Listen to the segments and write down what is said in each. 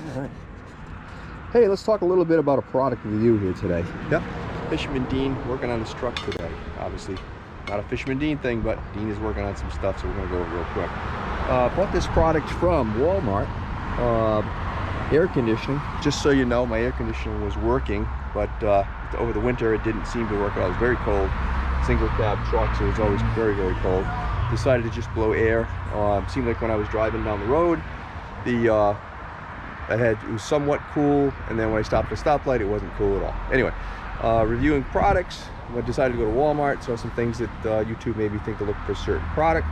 All right. Hey, let's talk a little bit about a product review here today. Yep. Fisherman Dean working on this truck today. Obviously, not a Fisherman Dean thing, but Dean is working on some stuff, so we're going to go over real quick. Bought this product from Walmart. Air conditioning. Just so you know, my air conditioning was working, but over the winter it didn't seem to work. It was very cold. Single cab truck, so it was always very, very cold. Decided to just blow air. Seemed like when I was driving down the road, it was somewhat cool, and then when I stopped at a stoplight, it wasn't cool at all. Anyway, reviewing products, I decided to go to Walmart, saw some things that YouTube made me think to look for a certain product.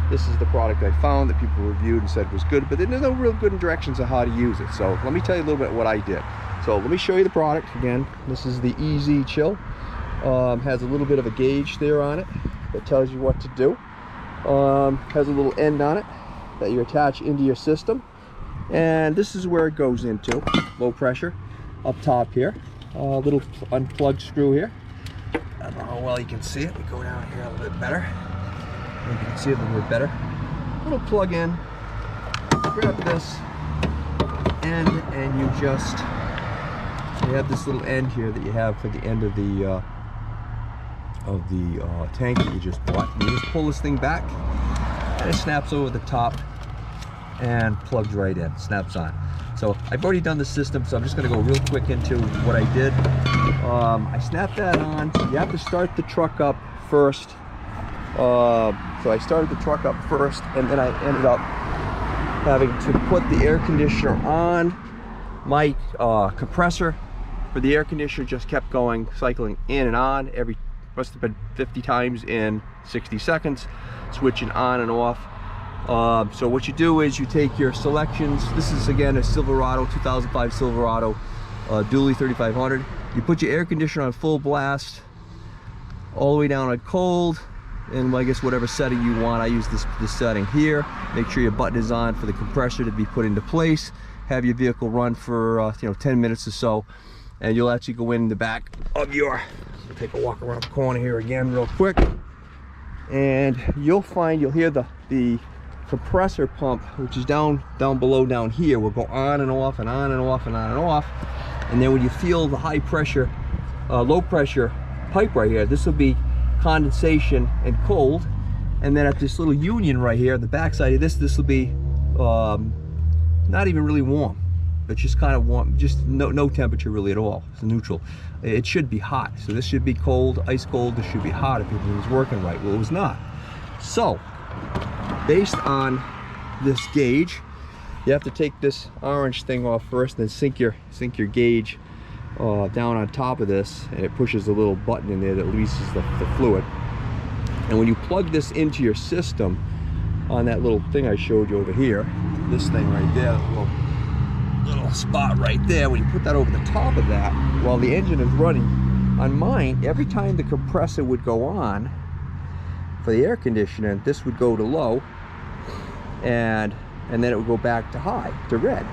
This is the product I found that people reviewed and said was good, but there's no real good directions on how to use it. So let me tell you a little bit what I did. So let me show you the product again. This is the Easy Chill. Has a little bit of a gauge there on it that tells you what to do. Has a little end on it that you attach into your system, and this is where it goes into. Low pressure up top here. Little unplugged screw here. I don't know how well you can see it. We go down here a little bit better. You can see it a little bit better. Little plug in. Grab this end, and you have this little end here that you have for the end of the tank that you just bought. You just pull this thing back, and it snaps over the top and plugs right in. Snaps on. So I've already done the system, so I'm just going to go real quick into what I did. I snapped that on. You have to start the truck up first. So I started the truck up first, and then I ended up having to put the air conditioner on. My compressor for the air conditioner just kept going, cycling in and on. Must have been 50 times in 60 seconds, switching on and off. So what you do is you take your selections. This is again a Silverado, 2005 Silverado, dually 3500. You put your air conditioner on full blast, all the way down on cold, and I guess whatever setting you want. I use this setting here. Make sure your button is on for the compressor to be put into place. Have your vehicle run for 10 minutes or so, and you'll actually go in the back of your. Take a walk around the corner here again real quick, and you'll hear the compressor pump, which is down below down here, will go on and off and on and off and on and off. And then when you feel the high pressure, low pressure pipe right here, this will be condensation and cold. And then at this little union right here, the back side of this will be not even really warm. It's just kind of warm, just no temperature really at all. It's neutral. It should be hot. So this should be cold, ice cold. This should be hot if it was working right. Well, it was not. So based on this gauge, you have to take this orange thing off first, then sink your gauge down on top of this, and it pushes a little button in there that releases the fluid. And when you plug this into your system on that little thing I showed you over here, this thing right there, little spot right there, when you put that over the top of that while the engine is running, on mine, every time the compressor would go on for the air conditioner, this would go to low, and then it would go back to high, to red.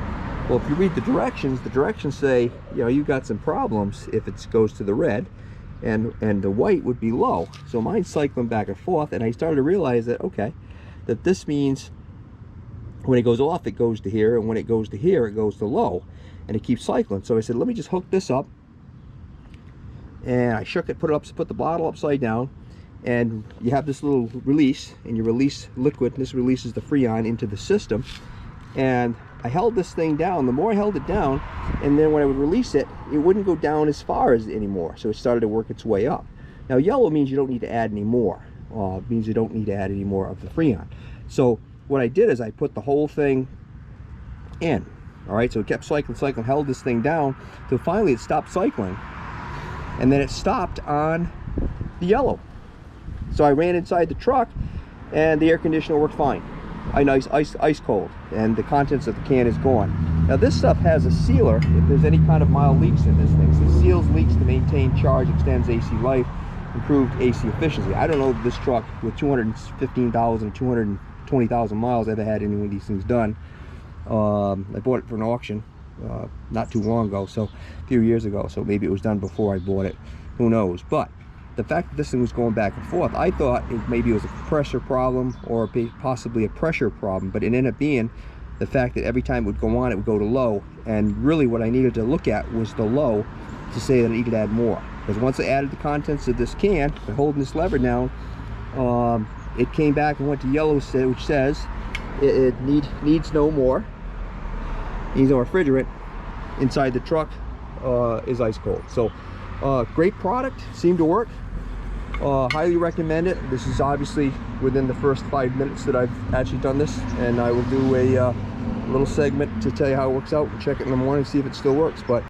Well, if you read the directions say, you've got some problems if it goes to the red, and the white would be low. So mine's cycling back and forth, and I started to realize that, okay, that this means when it goes off, it goes to here, and when it goes to here, it goes to low, and it keeps cycling. So I said, let me just hook this up, and I shook it, put the bottle upside down, and you have this little release, and you release liquid, and this releases the Freon into the system. And I held this thing down. The more I held it down, and then when I would release it, it wouldn't go down as far as anymore, so it started to work its way up. Now yellow means you don't need to add any more. It means you don't need to add any more of the Freon. So what I did is I put the whole thing in. All right, so it kept cycling, held this thing down till finally it stopped cycling, and then it stopped on the yellow. So I ran inside the truck, and the air conditioner worked fine. Ice cold, and the contents of the can is gone. Now this stuff has a sealer if there's any kind of mild leaks in this thing. So it seals leaks to maintain charge, extends AC life, improved AC efficiency. I don't know if this truck with 215,000, 220,000 miles ever had any of these things done. I bought it for an auction not too long ago, so a few years ago, so maybe it was done before I bought it, who knows. But the fact that this thing was going back and forth, I thought maybe it was a compressor problem or possibly a pressure problem, but it ended up being the fact that every time it would go on, it would go to low. And really what I needed to look at was the low to say that I needed to add more. Because once I added the contents of this can, by holding this lever down, it came back and went to yellow, which says it needs no more. Needs no refrigerant. Inside the truck is ice cold. So great product, seemed to work. Highly recommend it. This is obviously within the first 5 minutes that I've actually done this, and I will do a little segment to tell you how it works out and check it in the morning, see if it still works. But